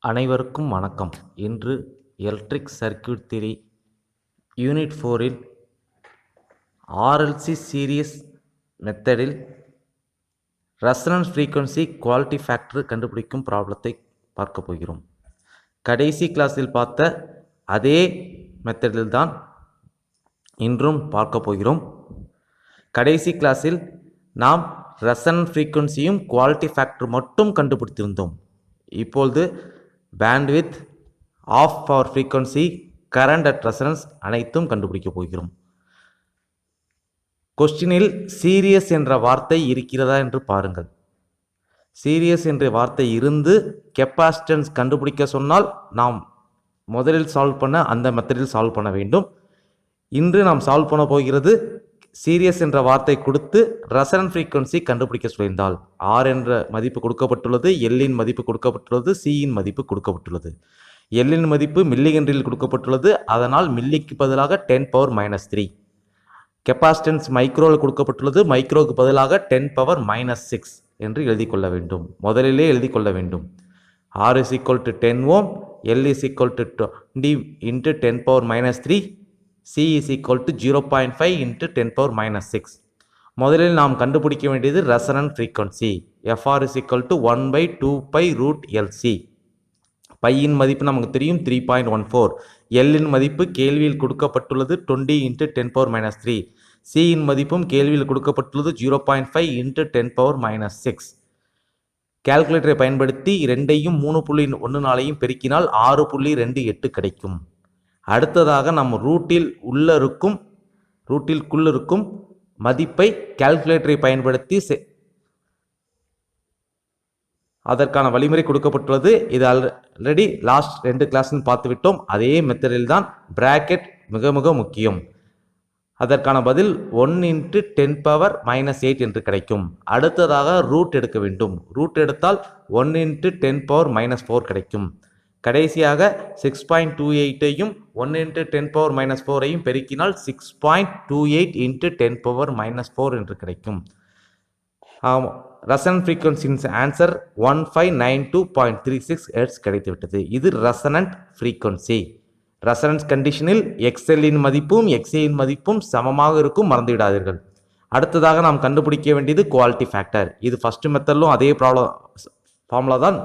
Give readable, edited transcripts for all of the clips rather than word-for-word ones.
அனைவருக்கும் வணக்கம். இன்று எலக்ட்ரிக் சர்க்யூட் தியரி யூனிட் 4 இல் ஆர்எல்சி சீரிஸ் மெத்தடில் ரெசனன்ஸ் ஃப்ரீக்வன்சி குவாலிட்டி ஃபேக்டர் கண்டுபிடிக்கும் ப்ராப்ளத்தை பார்க்க போகிறோம். கடைசி கிளாஸில் பார்த்த அதே மெத்தடில் தான் இன்றும் பார்க்க போகிறோம். கடைசி கிளாஸில் நாம் ரெசனன்ஸ் ஃப்ரீக்வன்சியும் குவாலிட்டி ஃபேக்டர் மட்டும் கண்டுபிடித்திருந்தோம். இப்பொழுது bandwidth, of power frequency, current at resonance அனைத்தும் கண்டுபிடிக்க போகிறோம். கொஸ்டினில் சீரியஸ் என்ற வார்த்தை இருக்கிறதா என்று பாருங்கள். சீரியஸ் என்ற வார்த்தை இருந்து கெப்பாசிட்டன்ஸ் கண்டுபிடிக்க சொன்னால் நாம் முதலில் சால்வ் பண்ண அந்த மெத்தடில் சால்வ் பண்ண வேண்டும். இன்று நாம் சால்வ் பண்ண போகிறது சீரியஸ் என்ற வார்த்தை கொடுத்து ரெசனன்ஸ் ஃப்ரீக்வன்சி கண்டுபிடிக்க சொல்லியிருந்தால் ஆர் என்ற மதிப்பு கொடுக்கப்பட்டுள்ளது, எல்லின் மதிப்பு கொடுக்கப்பட்டுள்ளது, சியின் மதிப்பு கொடுக்கப்பட்டுள்ளது. எல்லின் மதிப்பு மில்லி ஹென்ரியில் கொடுக்கப்பட்டுள்ளது, அதனால் மில்லிக்கு பதிலாக 10⁻³ கெப்பாசிட்டன்ஸ் மைக்ரோவில் கொடுக்கப்பட்டுள்ளது, மைக்ரோவுக்கு பதிலாக 10⁻⁻6 என்று எழுதி கொள்ள வேண்டும். முதலிலே எழுதி கொள்ள வேண்டும். R is equal to 10 ohm, L is equal to 20 into 10⁻³ C is equal to 0.5 into 10⁻⁻6. முதலில் நாம் கண்டுபிடிக்க வேண்டியது resonance frequency. FR is equal to 1/2π√LC. பையின் மதிப்பு நமக்கு தெரியும் 3.14. எல்லின் மதிப்பு கேள்வியில் கொடுக்கப்பட்டுள்ளது 20 into 10⁻⁻3. சியின் மதிப்பும் கேள்வியில் கொடுக்கப்பட்டுள்ளது 0.5 into 10⁻⁻6. கால்குலேட்டரை பயன்படுத்தி இரண்டையும் 3.14 பெருக்கினால் 6.28 கிடைக்கும். அடுத்ததாக நம்ம ரூட்டிற்குள் இருக்கும் மதிப்பை கால்குலேட்டரை பயன்படுத்தி அதற்கான வழிமுறை கொடுக்கப்பட்டுள்ளது. இது ஆல்ரெடி லாஸ்ட் 2 கிளாஸில் பார்த்து விட்டோம். அதே மெத்தடில் தான் பிராக்கெட் மிக மிக முக்கியம். அதற்கான பதில் 1 into 10⁻⁻8 என்று கிடைக்கும். அடுத்ததாக ரூட் எடுக்க வேண்டும். ரூட் எடுத்தால் 1 into 10⁻⁻4 கிடைக்கும். கடைசியாக 6.28ஐயும் 1 into 10⁻⁻4ஐயும் பெருக்கினால் 6.28 into 10⁻⁻4 என்று கிடைக்கும். ரெசனன்ஸ் ஃப்ரீக்வன்சியின் ஆன்சர் 1592.36 ஹெர்ட்ஸ் கிடைத்துவிட்டது. இது ரெசனன்ட் ஃப்ரீக்வன்சி. ரெசனன்ஸ் கண்டிஷனில் எக்ஸ்எல்லின் மதிப்பும் எக்ஸ்ஏயின் மதிப்பும் சமமாக இருக்கும், மறந்துவிடாதீர்கள். அடுத்ததாக நாம் கண்டுபிடிக்க வேண்டியது குவாலிட்டி ஃபேக்டர். இது ஃபர்ஸ்ட் மெத்தடிலும் அதே ஃபார்முலா தான்,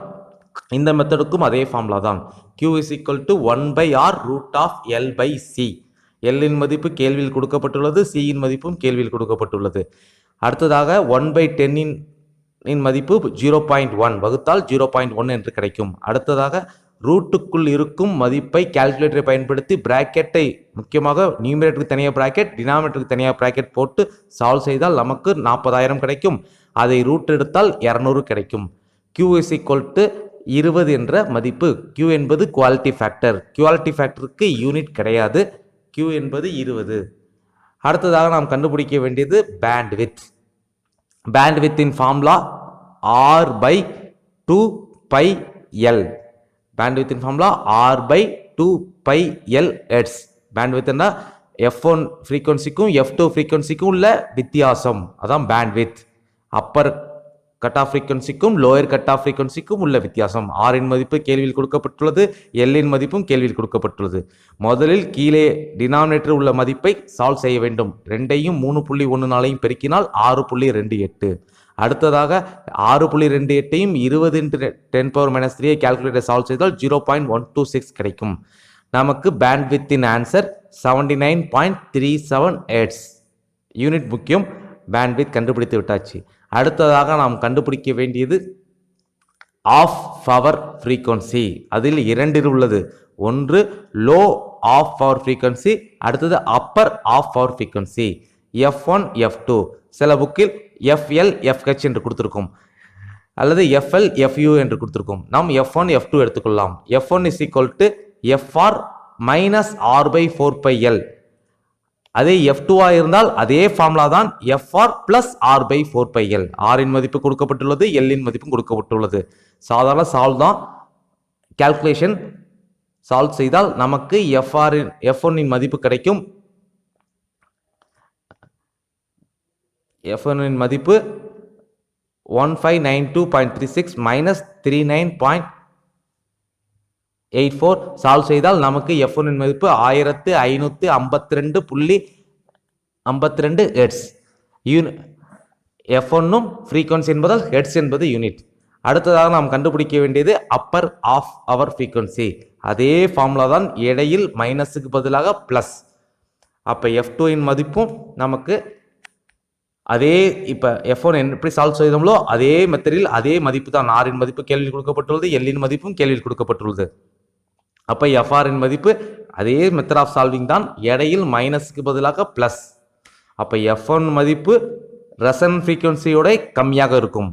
இந்த மெத்தடுக்கும் அதே ஃபார்முலா தான். Q is equal to 1/√L/C. எல்லின் மதிப்பு கேள்வியில் கொடுக்கப்பட்டுள்ளது, சியின் மதிப்பும் கேள்வியில் கொடுக்கப்பட்டுள்ளது. அடுத்ததாக 1/10 மதிப்பு 0.1 வகுத்தால் 0.1 என்று கிடைக்கும். அடுத்ததாக ரூட்டுக்குள் இருக்கும் மதிப்பை கால்குலேட்டரை பயன்படுத்தி பிராக்கெட்டை, முக்கியமாக நியூமரேட்டருக்கு தனியாக பிராக்கெட், டினாமினேட்டருக்கு தனியாக பிராக்கெட் போட்டு சால்வ் செய்தால் நமக்கு 40,000 கிடைக்கும். அதை ரூட் எடுத்தால் 200 கிடைக்கும். Q is equal to 20 என்ற மதிப்பு. Q என்பது குவாலிட்டி ஃபேக்டர். குவாலிட்டி ஃபேக்டருக்கு யூனிட் கிடையாது. Q என்பது 20. அடுத்ததாக நாம் கண்டுபிடிக்க வேண்டியது பேண்ட்வித். பேண்ட்வித்தின் ஃபார்முலா R/2πL. பேண்ட்வித்தின் ஃபார்முலா R/2πL ஹெர்ட்ஸ். பேண்ட்வித்னா F1 ஃப்ரீக்வன்சிக்கும் F2 ஃப்ரீக்வன்சிக்கும் உள்ள வித்தியாசம், அதான் பேண்ட்வித். அப்பர் கட் ஆஃப் ஃப்ரீக்வன்சிக்கும் லோயர் கட் ஆஃப் ஃப்ரீக்வன்சிக்கும் உள்ள வித்தியாசம். ஆரின் மதிப்பு கேள்வியில் கொடுக்கப்பட்டுள்ளது, எல்லின் மதிப்பும் கேள்வியில் கொடுக்கப்பட்டுள்ளது. முதலில் கீழே டினாமினேட்டர் உள்ள மதிப்பை சால்வ் செய்ய வேண்டும். 2ஐயும் 3.14ஐயும் பெருக்கினால் 6.28. அடுத்ததாக 6.28ஐயும் 20 into 10⁻⁻3 கால்குலேட்டர் சால்வ் செய்தால் 0.126 கிடைக்கும். நமக்கு பேண்ட்வித்தின் ஆன்சர் 79.37 ஹெர்ட்ஸ். யூனிட் முக்கியம், பேண்ட்வித் கண்டுபிடித்து விட்டாச்சு. அடுத்ததாக நாம் கண்டுபிடிக்க வேண்டியது ஆஃப் பவர் ஃப்ரீக்வன்சி. அதில் 2 உள்ளது. ஒன்று லோ ஆஃப் பவர் ஃப்ரீக்வன்சி, அடுத்தது Appar of power frequency. F1 F2 சில புக்கில் FL FH என்று கொடுத்திருக்கும், அல்லது FL FU என்று கொடுத்திருக்கும். நாம் F1 F2 எடுத்துக்கொள்ளலாம். F1 is equal to FR minus R/4πL. அதே F2 இருந்தால் அதே ஃபார்முலா தான், FR plus R/4πL. ஆரின் மதிப்பு கொடுக்கப்பட்டுள்ளது, எல்லின் மதிப்பும் கொடுக்கப்பட்டுள்ளது. சாதாரண சால்வ் தான். கால்குலேஷன் சால்வ் செய்தால் நமக்கு F1 மதிப்பு கிடைக்கும். F1 மதிப்பு 1592.36 minus 39. 84 சால்வ் செய்தால் நமக்கு F1 இன் மதிப்பு 1552.52 ஹெர்ட்ஸ். F1 ஃப்ரீக்வன்சி என்பதால் ஹெர்ட்ஸ் என்பது யூனிட். அடுத்ததாக நாம் கண்டுபிடிக்க வேண்டியது அப்பர் ஆஃப் அவர் ஃப்ரீக்வன்சி. அதே ஃபார்முலா தான், இடையில் மைனஸுக்கு பதிலாக பிளஸ். அப்போ F2 இன் மதிப்பும் நமக்கு அதே, இப்போ F1 எப்படி சால்வ் செய்தோம்லோ அதே மெத்தடில் அதே மதிப்பு தான். R இன் மதிப்பு கேள்வியில் கொடுக்கப்பட்டுள்ளது, L இன் மதிப்பும் கேள்வியில் கொடுக்கப்பட்டுள்ளது. அப்போ FR இன் மதிப்பு அதே மெத்தட் ஆஃப் சால்விங் தான், இடையில் மைனஸுக்கு பதிலாக பிளஸ். அப்போ F1 மதிப்பு ரெசனன்ட் ஃப்ரீக்வன்சியோட கம்மியாக இருக்கும்,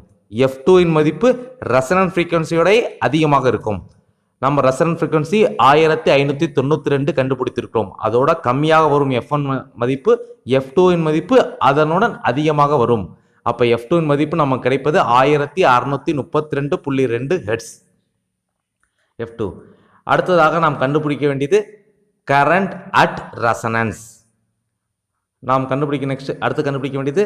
F2 இன் மதிப்பு ரெசனன்ட் ஃப்ரீக்வன்சியோட அதிகமாக இருக்கும். நம்ம ரெசனன்ட் ஃப்ரீக்வன்சி 1592 கண்டுபிடித்திருக்கிறோம், அதோட கம்மியாக வரும் F1 மதிப்பு, F2 இன் மதிப்பு அதனுடன் அதிகமாக வரும். அப்போ F2 இன் மதிப்பு நமக்கு கிடைப்பது 1632.2 ஹெர்ட்ஸ் F2. அடுத்ததாக நாம் கண்டுபிடிக்க வேண்டியது கரண்ட் அட் ரெசனன்ஸ். நாம் அடுத்து கண்டுபிடிக்க வேண்டியது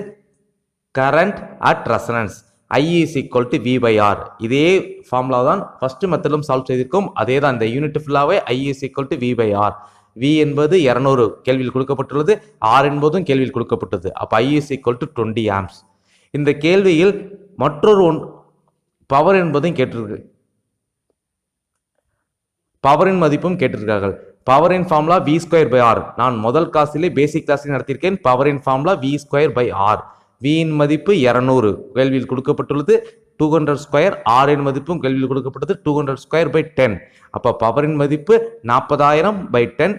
current at resonance. I is equal to V/R. இதே ஃபார்முலா தான் ஃபர்ஸ்ட் மெத்தடிலும் சால்வ் செய்திருக்கோம், அதே தான். இந்த யூனிட் ஃபுல்லாவே I is equal to V/R. V என்பது 200 கேள்வியில் கொடுக்கப்பட்டுள்ளது, R என்பதும் கேள்வியில் கொடுக்கப்பட்டது. அப்போ I is equal to 20 amps. இந்த கேள்வியில் மற்றொரு பவர் என்பதும் கேட்டிருக்கு, பவரின் மதிப்பும் கேட்டிருக்கார்கள். பவரின் ஃபார்முலா V²/R. நான் முதல் கிளாஸிலே பேசிக் கிளாஸில் நடத்தியிருக்கேன். பவரின் ஃபார்முலா V²/R. V இன் மதிப்பு 200 கேள்வியில் கொடுக்கப்பட்டுள்ளது, 200². R இன் மதிப்பும் கேள்வியில் கொடுக்கப்பட்டது, 200²/10. அப்போ பவரின் மதிப்பு 40,000/10.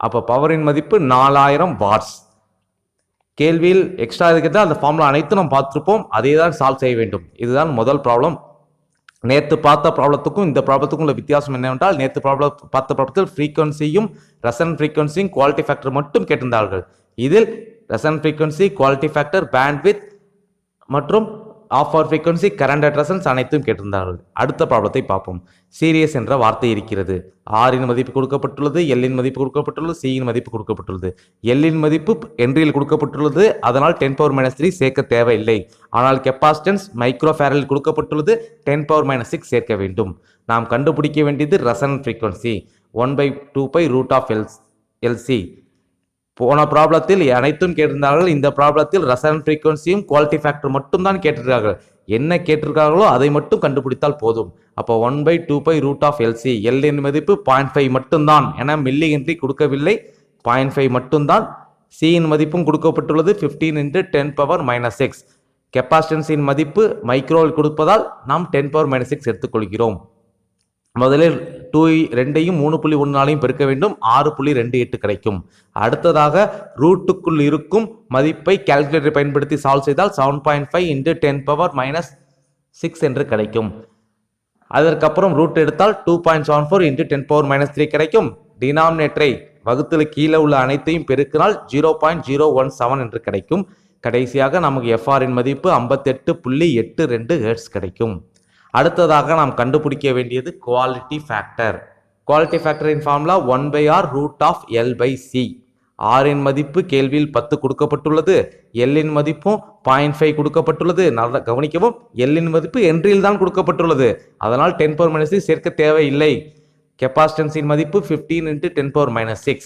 அப்போ பவரின் மதிப்பு 4000 வாட்ஸ். கேள்வியில் எக்ஸ்ட்ரா இருக்கிறதா அந்த ஃபார்முலா அனைத்தும் நாம் பார்த்துருப்போம், அதே தான் சால்வ் செய்ய வேண்டும். இதுதான் முதல் ப்ராப்ளம். நேற்று பார்த்த ப்ராப்ளத்துக்கும் இந்த ப்ராப்ளத்துக்கும் உள்ள வித்தியாசம் என்னவென்றால், நேற்று பார்த்த ப்ராப்ளத்தில் ஃப்ரீக்வன்சியும் ரெசனன்ட் ஃப்ரீக்வன்சியும் குவாலிட்டி ஃபேக்டர் மட்டும் கேட்டிருந்தார்கள். இதில் resonant frequency, quality factor, bandwidth மற்றும் half power frequency, current at resonance அனைத்தும் கேட்டிருந்தார்கள். அடுத்த ப்ராப்ளத்தை பார்ப்போம். சீரியஸ் என்ற வார்த்தை இருக்கிறது. R இன் மதிப்பு கொடுக்கப்பட்டுள்ளது, L இன் மதிப்பு கொடுக்கப்பட்டுள்ளது, C இன் மதிப்பு கொடுக்கப்பட்டுள்ளது. L இன் மதிப்பு ஹென்றியில் கொடுக்கப்பட்டுள்ளது, அதனால் 10⁻³ சேர்க்க தேவையில்லை. ஆனால் கெப்பாசிட்டன்ஸ் மைக்ரோஃபாரடில் கொடுக்கப்பட்டுள்ளது, 10⁻6 சேர்க்க வேண்டும். நாம் கண்டுபிடிக்க வேண்டியது ரெசனன்ட் ஃப்ரீக்வன்சி 1/2π√LC. போன ப்ராப்ளத்தில் அனைத்தும் கேட்டிருந்தார்கள், இந்த ப்ராப்ளத்தில் ரெசனன்ட் ஃப்ரீக்வன்சியும் குவாலிட்டி ஃபேக்டர் மட்டும் தான் கேட்டிருக்கார்கள். என்ன கேட்டிருக்காங்களோ அதை மட்டும் கண்டுபிடித்தால் போதும். அப்போ 1/2π√LC. L இன் மதிப்பு 0.5 மட்டும்தான், என மில்லி ஹென்றி கொடுக்கவில்லை, 0.5 மட்டும்தான். C இன் மதிப்பும் கொடுக்கப்பட்டுள்ளது, 15 × 10⁻6. கெப்பாசிட்டன்ஸின் மதிப்பு மைக்ரோவில் கொடுப்பதால் நாம் 10⁻6 எடுத்துக்கொள்கிறோம். முதலில் 2ஐயும் 3.14ஐயும் பெருக்க வேண்டும், 6.28 கிடைக்கும். அடுத்ததாக ரூட்டுக்குள் இருக்கும் மதிப்பை கால்குலேட்டரை பயன்படுத்தி சால்வ் செய்தால் 7.5 × 10⁻6 என்று கிடைக்கும். அதற்கப்புறம் ரூட் எடுத்தால் 2.74 × 10⁻3 கிடைக்கும். டினாமினேட்டரை வகுத்துல கீழே உள்ள அனைத்தையும் பெருக்கினால் 0.017 என்று கிடைக்கும். கடைசியாக நமக்கு FR இன் மதிப்பு 58.82 ஹெர்ட்ஸ் கிடைக்கும். அடுத்ததாக நாம் கண்டுபிடிக்க வேண்டியது குவாலிட்டி ஃபேக்டர். குவாலிட்டி ஃபேக்டரின் ஃபார்முலா 1/√L/C. R இன் மதிப்பு கேள்வியில் 10 கொடுக்கப்பட்டுள்ளது, L இன் மதிப்பும் 0.5 கொடுக்கப்பட்டுள்ளது. நல்லா கவனிக்கவும், L இன் மதிப்பு ஹென்றியில் தான் கொடுக்கப்பட்டுள்ளது, அதனால் 10⁻6 சேர்க்க தேவையில்லை. கெப்பாசிட்டன்ஸின் மதிப்பு 15 × 10⁻6.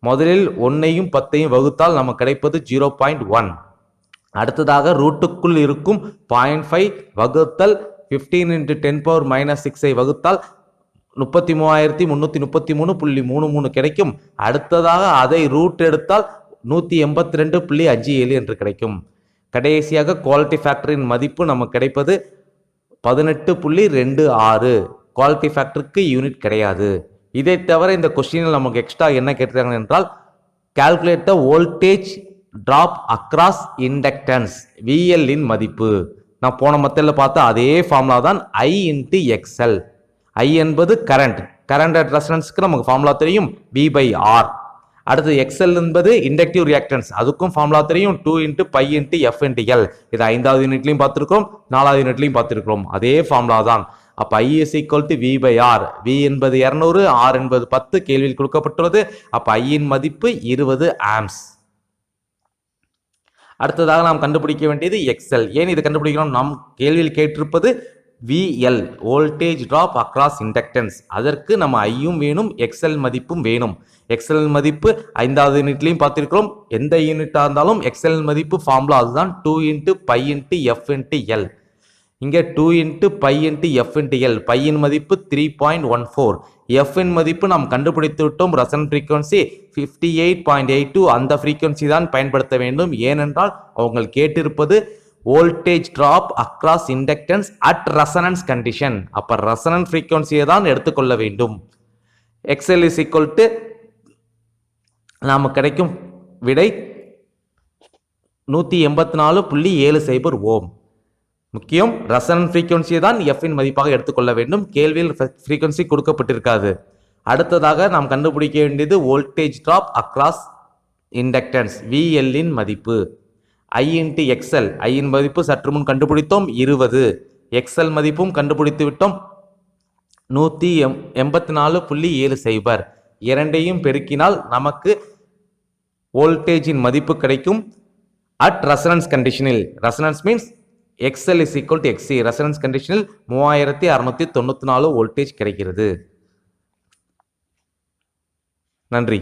முதலில் 1ஐயும் 10ஐயும் வகுத்தால் நமக்கு கிடைப்பது 0.1. அடுத்ததாக ரூட்டுக்குள் இருக்கும் 0.5 வகுத்தல் 15 × 10⁻6ஐ வகுத்தால் 33,333.33 கிடைக்கும். அடுத்ததாக அதை ரூட் எடுத்தால் 182.57 என்று கிடைக்கும். கடைசியாக குவாலிட்டி ஃபேக்டரின் மதிப்பு நமக்கு கிடைப்பது 18.26. குவாலிட்டி ஃபேக்டருக்கு யூனிட் கிடையாது. இதை தவிர இந்த கொஸ்டினில் நமக்கு எக்ஸ்ட்ரா என்ன கேட்டிருக்காங்க என்றால், calculate the voltage drop across inductance, VL இன் மதிப்பு. நான் போன மெத்தடில் பார்த்தா அதே ஃபார்முலா தான், I × XL. I என்பது கரண்ட் அட் ரெசனன்ஸ்க்கு நமக்கு ஃபார்முலா தெரியும், V/R. அடுத்து XL என்பது இண்டக்டிவ் ரியாக்டன்ஸ், அதுக்கும் ஃபார்முலா தெரியும், 2 × π × f × L. இது 5வது யூனிட்லையும் பார்த்துருக்கோம், 4வது யூனிட்லையும் பார்த்துருக்கிறோம், அதே ஃபார்முலா தான். அப்போ I is equal to V/R. V என்பது 200, R என்பது 10 கேள்வியில் கொடுக்கப்பட்டுள்ளது. அப்போ I இன் மதிப்பு 20 ஆம்ஸ். அடுத்ததாக நாம் கண்டுபிடிக்க வேண்டியது XL. ஏன் இது கண்டுபிடிக்கிறோம்? நாம் கேள்வியில் கேட்டிருப்பது VL voltage drop across inductance. அதற்கு நம்ம ஐயும் வேணும், எக்ஸ்எல் மதிப்பும் வேணும். எக்ஸ்எல் மதிப்பு 5வது யூனிட்லையும் பார்த்திருக்கிறோம். எந்த யூனிட்டாக இருந்தாலும் எக்ஸ்எல் மதிப்பு ஃபார்முலா அதுதான் 2 × π × f × L. இங்கே 2 × π × f × L. பையின் மதிப்பு 3.14. எஃப்இன் மதிப்பு நாம் கண்டுபிடித்து விட்டோம். Resonant frequency 58.82. அந்த ஃப்ரீக்வன்சி தான் பயன்படுத்த வேண்டும். ஏனென்றால் அவங்க கேட்டிருப்பது voltage drop across inductance at resonance condition. அப்ப ரெசனன்ட் ஃப்ரீக்வன்சியை தான் எடுத்துக்கொள்ள வேண்டும். எக்ஸ்எல் இஸ் ஈக்குவல் டு நாம கிடைக்கும் விடை 184.70 ஓம். முக்கியம், ரெசனன்ட் ஃப்ரீக்வன்சியை தான் எஃப்இன் மதிப்பாக எடுத்துக்கொள்ள வேண்டும். கேள்வியில் ஃப்ரீக்வன்சி கொடுக்கப்பட்டிருக்காது. அடுத்ததாக நாம் கண்டுபிடிக்க வேண்டியது voltage drop across inductance VL மதிப்பு. I × XL. ஐயின் மதிப்பு சற்று முன் கண்டுபிடித்தோம் 20. எக்ஸ்எல் மதிப்பும் கண்டுபிடித்து விட்டோம் 184.70. இரண்டையும் பெருக்கினால் நமக்கு வோல்டேஜின் மதிப்பு கிடைக்கும் அட் ரெசனன்ஸ் கண்டிஷனில். Resonance means XL is equal to XC. Resonance கண்டிஷனில் 3694 வோல்டேஜ் கிடைக்கிறது. நன்றி.